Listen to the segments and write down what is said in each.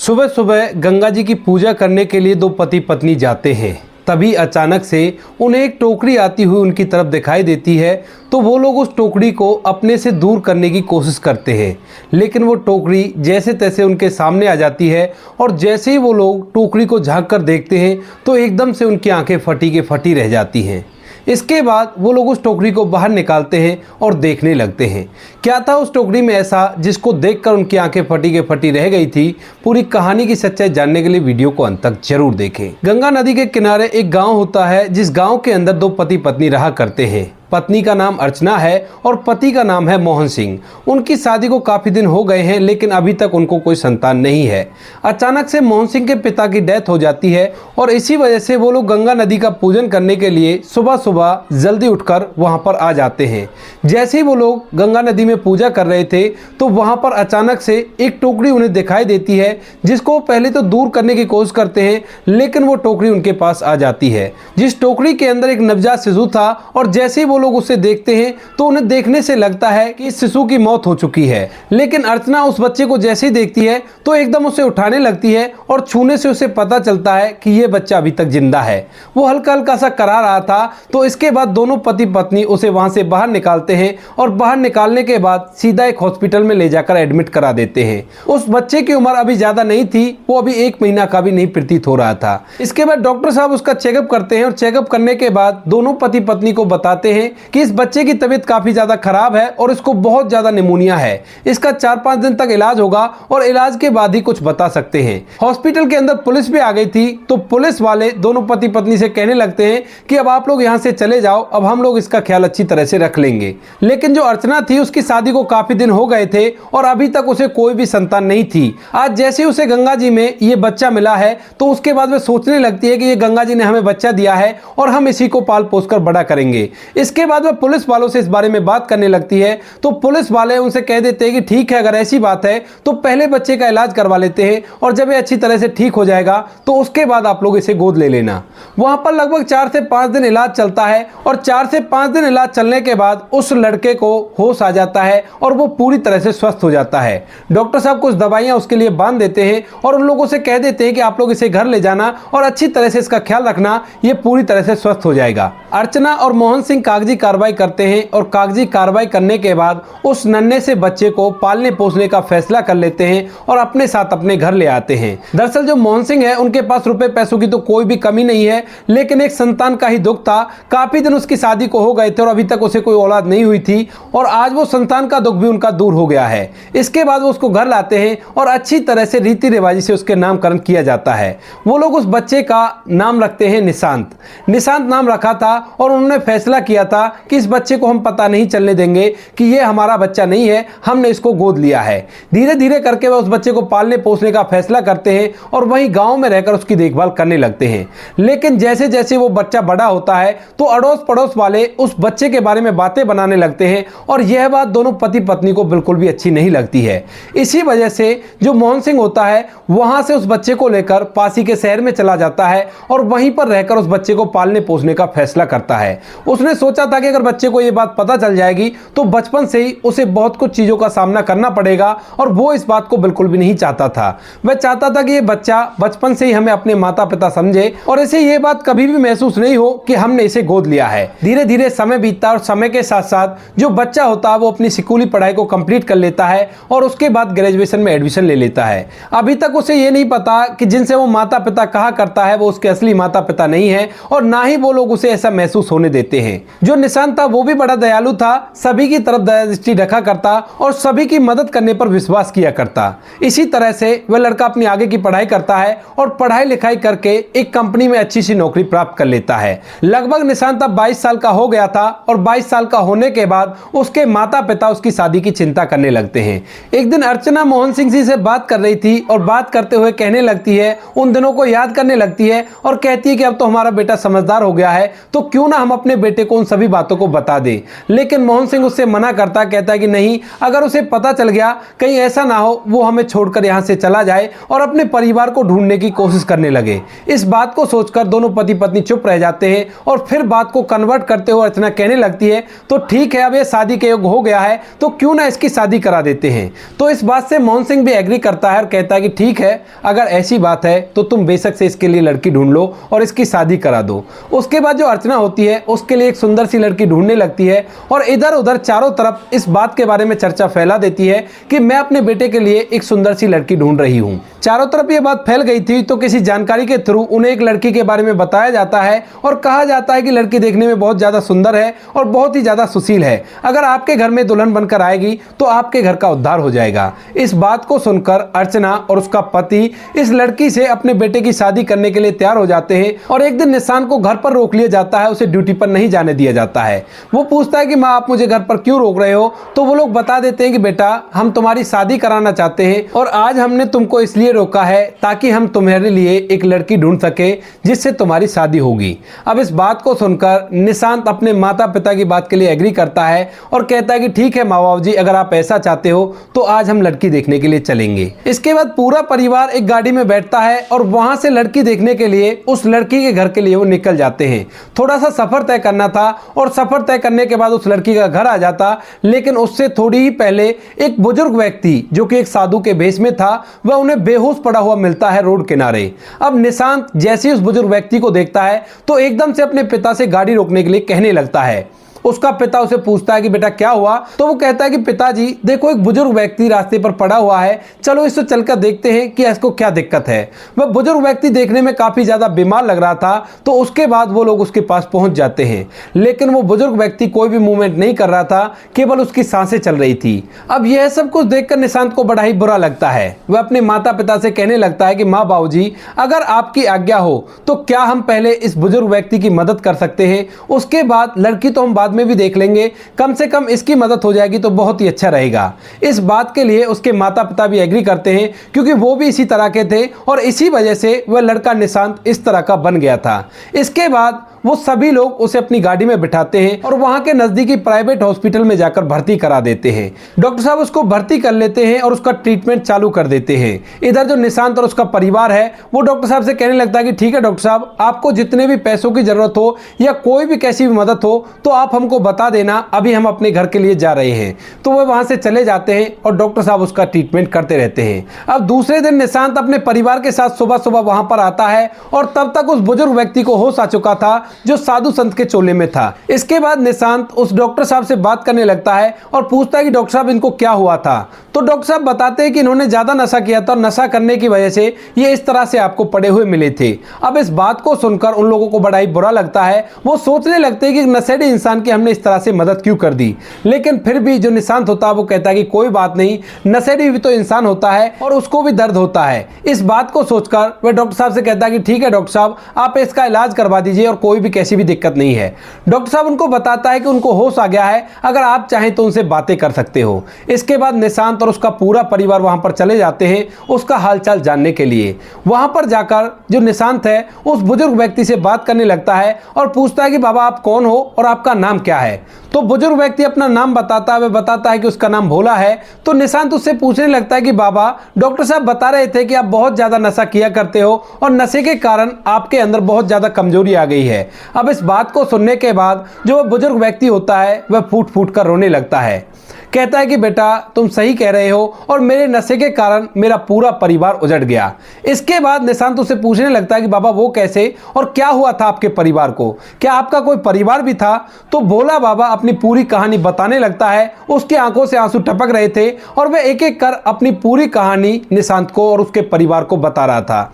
सुबह सुबह गंगा जी की पूजा करने के लिए दो पति पत्नी जाते हैं। तभी अचानक से उन्हें एक टोकरी आती हुई उनकी तरफ दिखाई देती है। तो वो लोग उस टोकरी को अपने से दूर करने की कोशिश करते हैं, लेकिन वो टोकरी जैसे तैसे उनके सामने आ जाती है। और जैसे ही वो लोग टोकरी को झांक कर देखते हैं तो एकदम से उनकी आंखें फटी के फटी रह जाती हैं। इसके बाद वो लोग उस टोकरी को बाहर निकालते हैं और देखने लगते हैं क्या था उस टोकरी में ऐसा जिसको देखकर उनकी आंखें फटी के फटी रह गई थी। पूरी कहानी की सच्चाई जानने के लिए वीडियो को अंत तक जरूर देखें। गंगा नदी के किनारे एक गांव होता है, जिस गांव के अंदर दो पति पत्नी रहा करते हैं। पत्नी का नाम अर्चना है और पति का नाम है मोहन सिंह। उनकी शादी को काफ़ी दिन हो गए हैं, लेकिन अभी तक उनको कोई संतान नहीं है। अचानक से मोहन सिंह के पिता की डेथ हो जाती है और इसी वजह से वो लोग गंगा नदी का पूजन करने के लिए सुबह सुबह जल्दी उठकर वहां पर आ जाते हैं। जैसे ही वो लोग गंगा नदी में पूजा कर रहे थे तो वहां पर अचानक से एक टोकरी उन्हें दिखाई देती है, जिसको वो पहले तो दूर करने की कोशिश करते हैं, लेकिन वो टोकरी उनके पास आ जाती है। जिस टोकरी के अंदर एक नवजात शिशु था और जैसे ही लोग उसे देखते हैं तो उन्हें देखने से लगता है कि इस शिशु की मौत हो चुकी है। लेकिन अर्चना उस बच्चे को जैसे ही देखती है तो एकदम उसे उठाने लगती है और छूने से उसे पता चलता है कि यह बच्चा अभी तक जिंदा है। वो हल्का हल्का सा करा रहा था। तो इसके बाद दोनों पति पत्नी उसे वहां से बाहर निकालते हैं और बाहर निकालने के बाद सीधा एक हॉस्पिटल में ले जाकर एडमिट करा देते हैं। उस बच्चे की उम्र अभी ज्यादा नहीं थी, वो अभी 1 महीना का भी नहीं प्रतीत हो रहा था। इसके बाद डॉक्टर साहब उसका चेकअप करते हैं और चेकअप करने के बाद दोनों पति पत्नी को बताते हैं कि इस बच्चे की तबीयत काफी ज्यादा खराब है और इसको बहुत ज्यादा निमोनिया है। इसका 4-5 दिन तक इलाज होगा और इलाज के बाद ही कुछ बता सकते हैं। हॉस्पिटल के अंदर पुलिस भी आ गई थी। तो पुलिस वाले दोनों पति पत्नी से कहने लगते हैं कि अब आप लोग यहां से चले जाओ, अब हम लोग इसका ख्याल अच्छी तरह से रख लेंगे। लेकिन जो अर्चना थी उसकी शादी को काफी दिन हो गए थे और अभी तक उसे कोई भी संतान नहीं थी। आज जैसे उसे गंगा जी में ये बच्चा मिला है तो उसके बाद वह सोचने लगती है कि ये गंगा जी ने हमें बच्चा दिया है और हम इसी को पाल पोस कर बड़ा करेंगे। इसके बाद वह पुलिस वालों से इस बारे में बात करने लगती है। तो पुलिस वाले उनसे कह देते हैं कि ठीक है, अगर ऐसी बात है तो पहले बच्चे का इलाज करवा लेते हैं और जब ये अच्छी तरह से ठीक हो जाएगा तो उसके बाद आप लोग इसे गोद ले लेना। वहां पर लगभग 4 से 5 दिन इलाज चलता है और 4 से 5 दिन इलाज चलने के बाद उस लड़के को होश आ जाता है और वो पूरी तरह से स्वस्थ हो जाता है। डॉक्टर साहब कुछ दवाइयां उसके लिए बांध देते हैं और उन लोगों से कह देते हैं कि आप लोग इसे घर ले जाना और अच्छी तरह से इसका ख्याल रखना, ये पूरी तरह से स्वस्थ हो जाएगा। अर्चना और मोहन सिंह कागजी कार्रवाई करते हैं और कागजी कार्रवाई करने के बाद उस नन्हे से बच्चे को पालने पोसने का फैसला कर लेते हैं और अपने साथ अपने घर ले आते हैं। दरअसल जो मोहन सिंह है उनके पास रुपए पैसों की तो कोई भी कमी नहीं है, लेकिन एक संतान का ही दुख था। काफी दिन उसकी शादी को हो गए थे और अभी तक उसे कोई औलाद नहीं हुई थी और आज वो संतान का दुख भी उनका दूर हो गया है। इसके बाद वो उसको घर लाते हैं और अच्छी तरह से रीति रिवाजी से उसके नामकरण किया जाता है। वो लोग उस बच्चे का नाम रखते हैं निशांत। निशांत नाम रखा था और उन्होंने फैसला किया था कि इस बच्चे को हम पता नहीं चलने देंगे कि ये हमारा बच्चा नहीं है, हमने इसको गोद लिया है। धीरे धीरे करके वह उस बच्चे को पालने पोसने का फैसला करते हैं और वहीं गांव में रहकर उसकी देखभाल करने लगते हैं। लेकिन जैसे जैसे वो बच्चा बड़ा होता है तो अड़ोस पड़ोस वाले उस बच्चे के बारे में बातें बनाने लगते हैं और यह बात दोनों पति पत्नी को बिल्कुल भी अच्छी नहीं लगती है। इसी वजह से जो मोहन सिंह होता है वहां से उस बच्चे को लेकर पासी के शहर में चला जाता है और वहीं पर रहकर उस बच्चे को पालने पोसने का फैसला करता है। उसने सोचा था कि अगर बच्चे को यह बात पता चल जाएगी तो बचपन से ही उसे बहुत कुछ चीजों का सामना करना पड़ेगा और वो इस बात को बिल्कुल भी नहीं चाहता था। वह चाहता था कि ये बच्चा बचपन से ही हमें अपने माता पिता समझे और इसे ये बात कभी भी महसूस नहीं हो कि हमने इसे गोद लिया है। धीरे धीरे समय बीतता और समय के साथ साथ जो बच्चा होता है वो अपनी स्कूली पढ़ाई को कंप्लीट कर लेता है और उसके बाद ग्रेजुएशन में एडमिशन ले लेता है। अभी तक उसे ये नहीं पता कि जिनसे वो माता पिता कहा करता है वो उसके असली माता पिता नहीं है और ना ही वो लोग उसे ऐसा महसूस होने देते हैं। जो निशांत था वो भी बड़ा दयालु था, सभी की तरफ दया दृष्टि रखा करता और सभी की मदद करने पर विश्वास किया करता। इसी तरह से वह लड़का अपनी आगे की पढ़ाई करता है और पढ़ाई लिखाई करके एक कंपनी में अच्छी सी नौकरी प्राप्त कर लेता है। लगभग निशांत अब 22 साल का हो गया था और 22 साल का होने के बाद उसके माता पिता उसकी शादी की चिंता करने लगते हैं। एक दिन अर्चना मोहन सिंह जी से बात कर रही थी और बात करते हुए कहने लगती है, उन दिनों को याद करने लगती है और कहती है कि अब तो हमारा बेटा समझदार हो गया है तो क्यों ना हम अपने बेटे को उन सभी बातों को बता दे। लेकिन मोहन सिंह उससे मना करता, कहता है कि नहीं, अगर उसे पता चल गया, कहीं ऐसा ना हो वो हमें छोड़कर यहाँ से चला जाए और अपने परिवार को ढूंढने की कोशिश करने लगे। इस बात को सोचकर दोनों पति पत्नी चुप रह जाते हैं और फिर बात को कन्वर्ट करते हुए अर्चना कहने लगती है, तो ठीक है, अब ये शादी के योग हो गया है तो क्यों ना इसकी शादी करा देते हैं। तो इस बात से मोहन सिंह भी एग्री करता है और कहता है कि ठीक है, अगर ऐसी बात है तो तुम बेशक से इसके लिए लड़की ढूंढ लो और इसकी शादी करा दो। उसके बाद जो अर्चना होती है उसके लिए एक सुंदर सी लड़की ढूंढने लगती है और इधर उधर चारों तरफ इस बात के बारे में चर्चा फैला देती है कि मैं अपने बेटे के लिए एक सुंदर सी लड़की ढूंढ रही हूँ। चारों तरफ ये बात फैल गई थी तो किसी जानकारी के थ्रू उन्हें एक लड़की के बारे में बताया जाता है और कहा जाता है कि लड़की देखने में बहुत ज्यादा सुंदर है और बहुत ही ज्यादा सुशील है। अगर आपके घर में दुल्हन बनकर आएगी तो आपके घर का उद्धार हो जाएगा। इस बात को सुनकर अर्चना और उसका पति इस लड़की से अपने बेटे की शादी करने के लिए तैयार हो जाते हैं और एक दिन निशान को घर पर रोक लिया जाता है, उसे ड्यूटी पर नहीं जाने दिया जाता है। वो पूछता है कि माँ, आप मुझे घर पर क्यों रोक रहे हो? तो वो लोग बता देते हैं कि बेटा, हम तुम्हारी शादी कराना चाहते हैं और आज हमने तुमको इसलिए रोका है ताकि हम तुम्हारे लिए एक लड़की ढूंढ सके जिससे तुम्हारी शादी होगी। अब इस बात को सुनकर निशांत अपने माता पिता की बात के लिए एग्री करता है और कहता है कि ठीक है माँ बाबू जी, अगर आप ऐसा चाहते हो तो आज हम लड़की देखने के लिए चलेंगे। इसके बाद पूरा परिवार एक गाड़ी में बैठता है और वहां से लड़की देखने के लिए उस लड़की के घर के लिए वो निकल जाते हैं। थोड़ा सा सफर तय करना था और सफर तय करने के बाद उस लड़की का घर आ जाता, लेकिन उससे थोड़ी ही पहले एक बुजुर्ग व्यक्ति जो कि एक साधु के भेष में था वह उन्हें बेहोश पड़ा हुआ मिलता है रोड किनारे। अब निशांत जैसे ही उस बुजुर्ग व्यक्ति को देखता है तो एकदम से अपने पिता से गाड़ी रोकने के लिए कहने लगता है। उसका पिता उसे पूछता है कि बेटा क्या हुआ? तो वो कहता है कि पिताजी देखो, एक बुजुर्ग व्यक्ति रास्ते पर पड़ा हुआ है, चलो इससे चलकर देखते हैं कि इसको क्या दिक्कत है। वह बुजुर्ग व्यक्ति देखने में काफी ज्यादा बीमार लग रहा था, तो उसके बाद वो लोग उसके पास पहुंच जाते हैं, लेकिन वो बुजुर्ग व्यक्ति कोई भी मूवमेंट नहीं कर रहा था, केवल उसकी सांसें चल रही थी। अब यह सब कुछ देखकर निशांत को बड़ा ही बुरा लगता है। वह अपने माता पिता से कहने लगता है कि माँ बाबू जी, अगर आपकी आज्ञा हो तो क्या हम पहले इस बुजुर्ग व्यक्ति की मदद कर सकते हैं, उसके बाद लड़की तो हम बाद में भी देख लेंगे, कम से कम इसकी मदद हो जाएगी तो बहुत ही अच्छा रहेगा। इस बात के लिए उसके माता पिता भी एग्री करते हैं क्योंकि वो भी इसी तरह के थे और इसी वजह से वह लड़का निशांत इस तरह का बन गया था। इसके बाद वो सभी लोग उसे अपनी गाड़ी में बिठाते हैं और वहां के नजदीकी प्राइवेट हॉस्पिटल में जाकर भर्ती करा देते हैं। डॉक्टर साहब उसको भर्ती कर लेते हैं और उसका ट्रीटमेंट चालू कर देते हैं। इधर जो निशांत और उसका परिवार है वो डॉक्टर साहब से कहने लगता है कि ठीक है डॉक्टर साहब, आपको जितने भी पैसों की जरूरत हो या कोई भी कैसी भी मदद हो तो आप हमको बता देना, अभी हम अपने घर के लिए जा रहे हैं। तो वह वहां से चले जाते हैं और डॉक्टर साहब उसका ट्रीटमेंट करते रहते हैं। अब दूसरे दिन निशांत अपने परिवार के साथ सुबह सुबह वहां पर आता है और तब तक उस बुजुर्ग व्यक्ति को होश आ चुका था जो साधु संत के चोले में था। इसके बाद निशांत उस डॉक्टर साहब से बात करने लगता है और पूछता है कि डॉक्टर साहब इनको क्या हुआ था। तो डॉक्टर साहब बताते हैं कि इन्होंने ज्यादा नशा किया था और नशा करने की वजह से ये इस तरह से आपको पड़े हुए मिले थे। अब इस बात को सुनकर उन लोगों को बड़ा ही बुरा लगता है। वो सोचने लगते हैं कि नशेड़ी इंसान की हमने इस तरह से मदद क्यों कर दी, लेकिन फिर भी जो निशांत होता है वो कहता है कि कोई बात नहीं, नशेड़ी भी तो इंसान होता है और उसको भी दर्द होता है। इस बात को सोचकर वह डॉक्टर साहब से कहता है कि ठीक है डॉक्टर साहब, आप इसका इलाज करवा दीजिए और कोई भी कैसी भी दिक्कत नहीं है। डॉक्टर साहब उनको बताता है कि उनको होश आ गया है, अगर आप चाहें तो उनसे बातें कर सकते हो। इसके बाद निशांत और उसका पूरा परिवार वहां पर चले जाते हैं उसका हालचाल जानने के लिए। वहां पर जाकर जो निशांत है उस बुजुर्ग व्यक्ति से बात करने लगता है और पूछता है कि बाबा आप कौन हो और आपका नाम क्या है। तो बुजुर्ग व्यक्ति अपना नाम बताता है, वह बताता है कि उसका नाम भोला है। तो निशांत उससे पूछने लगता है कि बाबा, डॉक्टर साहब बता रहे थे कि आप बहुत ज्यादा नशा किया करते हो और नशे के कारण आपके अंदर बहुत ज्यादा कमजोरी आ गई है। अब इस बात को सुनने के बाद जो वह बुजुर्ग व्यक्ति होता है वह फूट फूट कर रोने लगता है। कहता है कि बेटा तुम सही कह रहे हो और मेरे नशे के कारण मेरा पूरा परिवार उजड़ गया। इसके बाद निशांत उसे पूछने लगता है कि बाबा वो कैसे और क्या हुआ था आपके परिवार को, क्या आपका कोई परिवार भी था? तो भोला बाबा अपनी पूरी कहानी बताने लगता है। उसकी आंखों से आंसू टपक रहे थे और वह एक एक कर अपनी पूरी कहानी निशांत को और उसके परिवार को बता रहा था।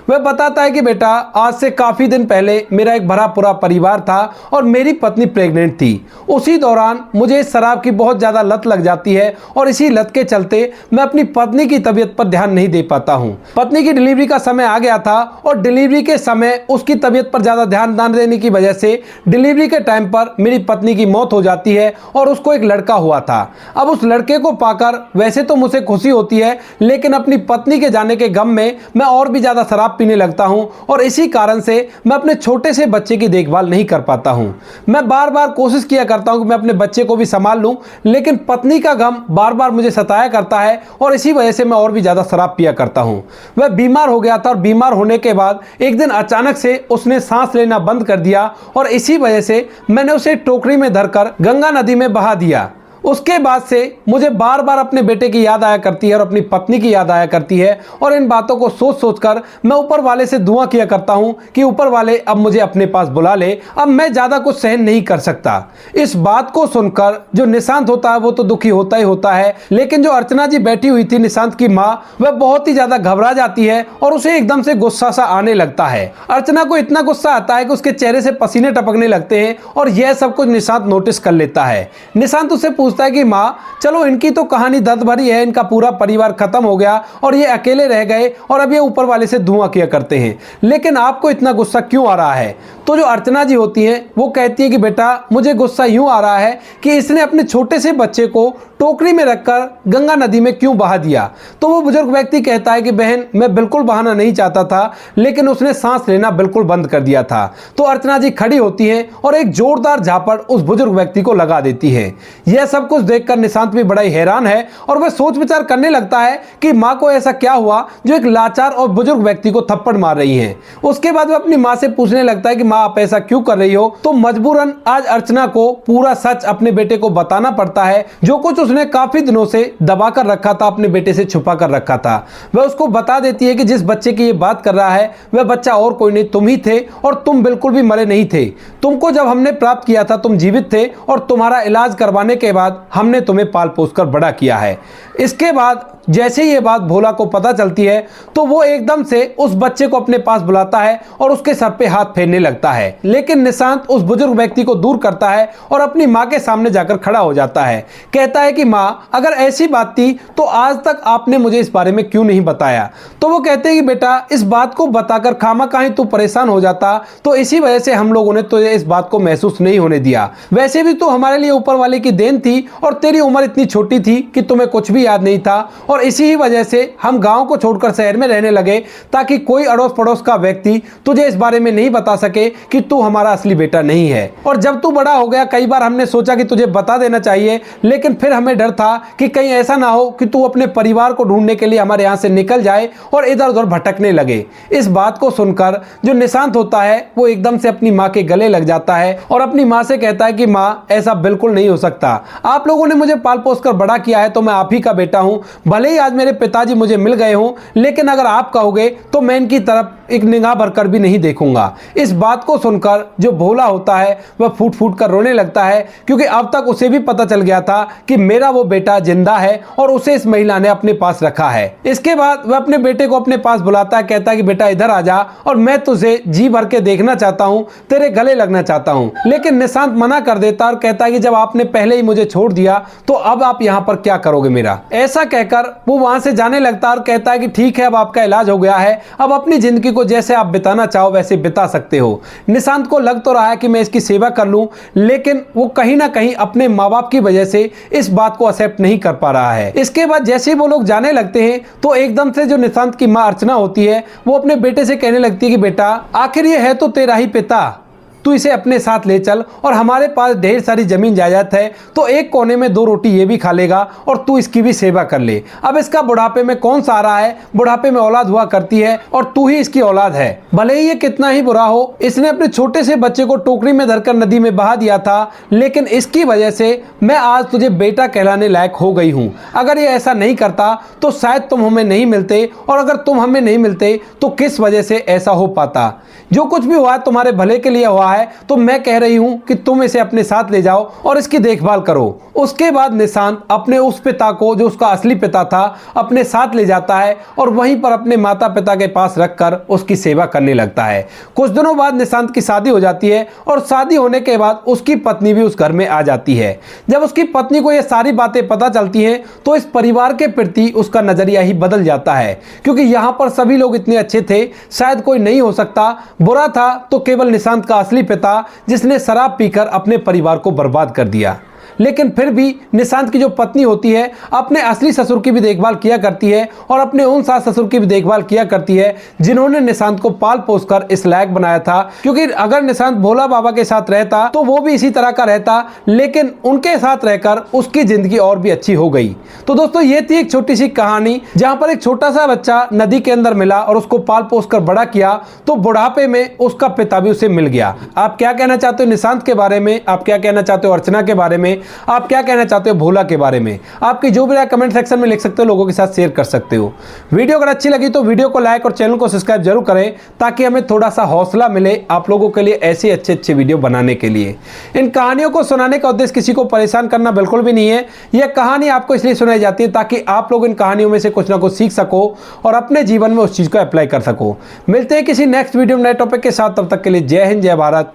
वह बताता है कि बेटा आज से काफी दिन पहले मेरा एक भरा पूरा परिवार था और मेरी पत्नी प्रेग्नेंट थी। उसी दौरान मुझे शराब की बहुत ज्यादा लत लग जाती है और इसी लत के चलते मैं अपनी पत्नी की तबीयत पर ध्यान नहीं दे पाता हूँ। पत्नी की डिलीवरी का समय आ गया था और डिलीवरी के समय उसकी तबीयत पर ज्यादा ध्यान न देने की वजह से डिलीवरी के टाइम पर मेरी पत्नी की मौत हो जाती है और उसको एक लड़का हुआ था। अब उस लड़के को पाकर वैसे तो मुझे खुशी होती है, लेकिन अपनी पत्नी के जाने के गम में मैं और भी ज्यादा शराब शराब पीने लगता हूं और इसी कारण से मैं अपने छोटे से बच्चे की देखभाल नहीं कर पाता हूं। मैं बार बार कोशिश किया करता हूं कि मैं अपने बच्चे को भी संभाल लूं, लेकिन पत्नी का गम बार बार मुझे सताया करता है और इसी वजह से मैं और भी ज्यादा शराब पिया करता हूं। वह बीमार हो गया था और बीमार होने के बाद एक दिन अचानक से उसने सांस लेना बंद कर दिया और इसी वजह से मैंने उसे टोकरी में धरकर गंगा नदी में बहा दिया। उसके बाद से मुझे बार बार अपने बेटे की याद आया करती है और अपनी पत्नी की याद आया करती है और इन बातों को सोच सोचकर मैं ऊपर वाले से दुआ किया करता हूं कि ऊपर वाले अब मुझे अपने पास बुला ले, अब मैं ज्यादा कुछ सहन नहीं कर सकता। इस बात को सुनकर जो निशांत होता है वो तो दुखी होता ही होता है, लेकिन जो अर्चना जी बैठी हुई थी निशांत की माँ, वह बहुत ही ज्यादा घबरा जाती है और उसे एकदम से गुस्सा सा आने लगता है। अर्चना को इतना गुस्सा आता है कि उसके चेहरे से पसीने टपकने लगते हैं और यह सब कुछ निशांत नोटिस कर लेता है। निशांत उससे पूछता है कि माँ चलो इनकी तो कहानी दर्द भरी है, इनका पूरा परिवार खत्म हो गया और ये अकेले रह गए और अब ये ऊपर वाले से दुआ किया करते हैं, लेकिन आपको इतना गुस्सा क्यों आ रहा है? तो जो अर्चना जी होती हैं वो कहती है कि बेटा मुझे गुस्सा यूं आ रहा है कि इसने अपने छोटे से बच्चे को टोकरी में रखकर गंगा नदी में क्यों बहा दिया। तो वो बुजुर्ग व्यक्ति कहता है कि बहन मैं बिल्कुल बहाना नहीं चाहता था, लेकिन उसने सांस लेना बिल्कुल बंद कर दिया था। तो अर्चना जी खड़ी होती हैं और एक जोरदार झापड़ उस बुजुर्ग व्यक्ति को लगा देती है। यह सब कुछ देखकर निशांत भी बड़ा ही हैरान है और वह सोच विचार करने लगता है कि माँ को ऐसा क्या हुआ जो एक लाचार और बुजुर्ग व्यक्ति को थप्पड़ मार रही है। उसके बाद वह अपनी माँ से पूछने लगता है कि माँ आप ऐसा क्यों कर रही हो। तो मजबूरन आज अर्चना को पूरा सच अपने बेटे को बताना पड़ता है, जो कुछ उसने काफी दिनों से दबा कर रखा था, अपने बेटे से छुपा कर रखा था। वह उसको बता देती है कि जिस बच्चे की ये बात कर रहा है वह बच्चा और कोई नहीं तुम ही थे और तुम बिल्कुल भी मरे नहीं थे। तुमको जब हमने प्राप्त किया था तुम जीवित थे और तुम्हारा इलाज करवाने के बाद हमने तुम्हें पाल पोस कर बड़ा किया है। इसके बाद जैसे ही ये बात भोला को पता चलती है तो वो एकदम से उस बच्चे को अपने पास बुलाता है और उसके सर पे हाथ फेरने लगता है, लेकिन निशांत उस बुजुर्ग व्यक्ति को दूर करता है और अपनी माँ के सामने जाकर खड़ा हो जाता है। कहता है कि माँ अगर ऐसी बात थी तो आज तक आपने मुझे इस बारे में क्यों नहीं बताया। तो वो कहते हैं कि बेटा इस बात को बताकर खामखाई तू परेशान हो जाता, तो इसी वजह से हम लोगों ने तुझे इस बात को महसूस नहीं होने दिया। वैसे भी तो हमारे लिए ऊपर वाले की देन थी और तेरी उम्र इतनी छोटी थी कि तुम्हें कुछ भी याद नहीं था और इसी ही वजह से हम गांव को छोड़कर शहर में रहने लगे ताकि कोई अड़ोस पड़ोस का व्यक्ति तुझे इस बारे में नहीं बता सके कि तू हमारा असली बेटा नहीं है। और जब तू बड़ा हो गया कई बार हमने सोचा कि तुझे बता देना चाहिए, लेकिन फिर हमें डर था कि कहीं ऐसा ना हो कि तू अपने परिवार को ढूंढने के लिए हमारे यहाँ से निकल जाए और इधर उधर भटकने लगे। इस बात को सुनकर जो निशांत होता है वो एकदम से अपनी माँ के गले लग जाता है और अपनी माँ से कहता है कि माँ ऐसा बिल्कुल नहीं हो सकता। आप लोगों ने मुझे पाल पोस कर बड़ा किया है तो मैं आप ही का बेटा हूँ। भले ही आज मेरे पिताजी मुझे मिल गए हों, लेकिन अगर आप कहोगे तो मैं इनकी तरफ एक निगाह भरकर भी नहीं देखूंगा। इस बात को सुनकर जो भोला होता है वह फूट फूट कर रोने लगता है, क्योंकि अब तक उसे भी पता चल गया था कि मेरा वो बेटा जिंदा है और उसे इस महिला ने अपने पास रखा है। इसके बाद वह अपने बेटे को अपने पास बुलाता है, कहता है कि बेटा इधर आ जा और मैं तुझे जी भर के देखना चाहता हूँ, तेरे गले लगना चाहता हूँ। लेकिन निशांत मना कर देता और कहता है कि जब आपने पहले ही मुझे छोड़ दिया तो अब आप यहाँ पर क्या करोगे मेरा। ऐसा कहकर वो वहां से जाने लगता और कहता है कि ठीक है अब आपका इलाज हो गया है, अब अपनी जिंदगी को जैसे आप बिताना चाहो वैसे बिता सकते हो। निशांत को लग तो रहा है कि मैं इसकी सेवा कर लूं, लेकिन वो कहीं ना कहीं अपने माँ बाप की वजह से इस बात को एक्सेप्ट नहीं कर पा रहा है। इसके बाद जैसे ही वो लोग जाने लगते हैं तो एकदम से जो निशांत की माँ अर्चना होती है वो अपने बेटे से कहने लगती है कि बेटा आखिर ये है तो तेरा ही पिता, तू इसे अपने साथ ले चल और हमारे पास ढेर सारी जमीन जायदाद है, तो एक कोने में 2 रोटी ये भी खा लेगा और तू इसकी भी सेवा कर ले। अब इसका बुढ़ापे में कौन सा आ रहा है, बुढ़ापे में औलाद हुआ करती है और तू ही इसकी औलाद है। भले ही ये कितना ही बुरा हो, इसने अपने छोटे से बच्चे को टोकरी में धरकर नदी में बहा दिया था, लेकिन इसकी वजह से मैं आज तुझे बेटा कहलाने लायक हो गई हूँ। अगर ये ऐसा नहीं करता तो शायद तुम हमें नहीं मिलते, और अगर तुम हमें नहीं मिलते तो किस वजह से ऐसा हो पाता। जो कुछ भी हुआ तुम्हारे भले के लिए हुआ है, तो मैं कह रही हूं कि तुम इसे अपने साथ ले जाओ और इसकी देखभाल करो। उसके बाद निशांत अपने उस पिता को, जो उसका असली पिता था, अपने साथ ले जाता है और वहीं पर अपने माता पिता के पास रखकर उसकी सेवा करने लगता है। कुछ दिनों बाद निशांत की शादी हो जाती है और शादी होने के बाद उसकी पत्नी भी उस घर में आ जाती है। जब उसकी पत्नी को ये सारी बातें पता चलती हैं तो इस परिवार के प्रति उसका नजरिया ही बदल जाता है, क्योंकि यहाँ पर सभी लोग इतने अच्छे थे, शायद कोई नहीं हो सकता। बुरा था तो केवल निशांत का असली पिता, जिसने शराब पीकर अपने परिवार को बर्बाद कर दिया। लेकिन फिर भी निशांत की जो पत्नी होती है अपने असली ससुर की भी देखभाल किया करती है और अपने उन सास ससुर की भी देखभाल किया करती है जिन्होंने निशांत को पाल पोस कर इस लायक बनाया था। क्योंकि अगर निशांत भोला बाबा के साथ रहता तो वो भी इसी तरह का रहता, लेकिन उनके साथ रहकर उसकी जिंदगी और भी अच्छी हो गई। तो दोस्तों ये थी एक छोटी सी कहानी जहां पर एक छोटा सा बच्चा नदी के अंदर मिला और उसको पाल पोस कर बड़ा किया, तो बुढ़ापे में उसका पिता भी उसे मिल गया। आप क्या कहना चाहते हो निशांत के बारे में? आप क्या कहना चाहते हो अर्चना के बारे में? आप क्या कहना चाहते हो भोला के बारे में? आपकी जो भी राय कमेंट सेक्शन में लिख सकते हो, लोगों के साथ शेयर कर सकते हो। वीडियो अगर अच्छी लगी तो वीडियो को लाइक और चैनल को सब्सक्राइब जरूर करें ताकि हमें थोड़ा सा हौसला मिले आप लोगों के लिए ऐसे अच्छे वीडियो बनाने के लिए। इन कहानियों को सुनाने का उद्देश्य किसी को परेशान करना बिल्कुल भी नहीं है। यह कहानी आपको इसलिए सुनाई जाती है ताकि आप लोग इन कहानियों में से कुछ ना कुछ सीख सको और अपने जीवन में उस चीज को अप्लाई कर सको। मिलते हैं किसी नेक्स्ट वीडियो में नए टॉपिक के साथ, तब तक के लिए जय हिंद, जय भारत,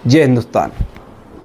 जय हिंदुस्तान।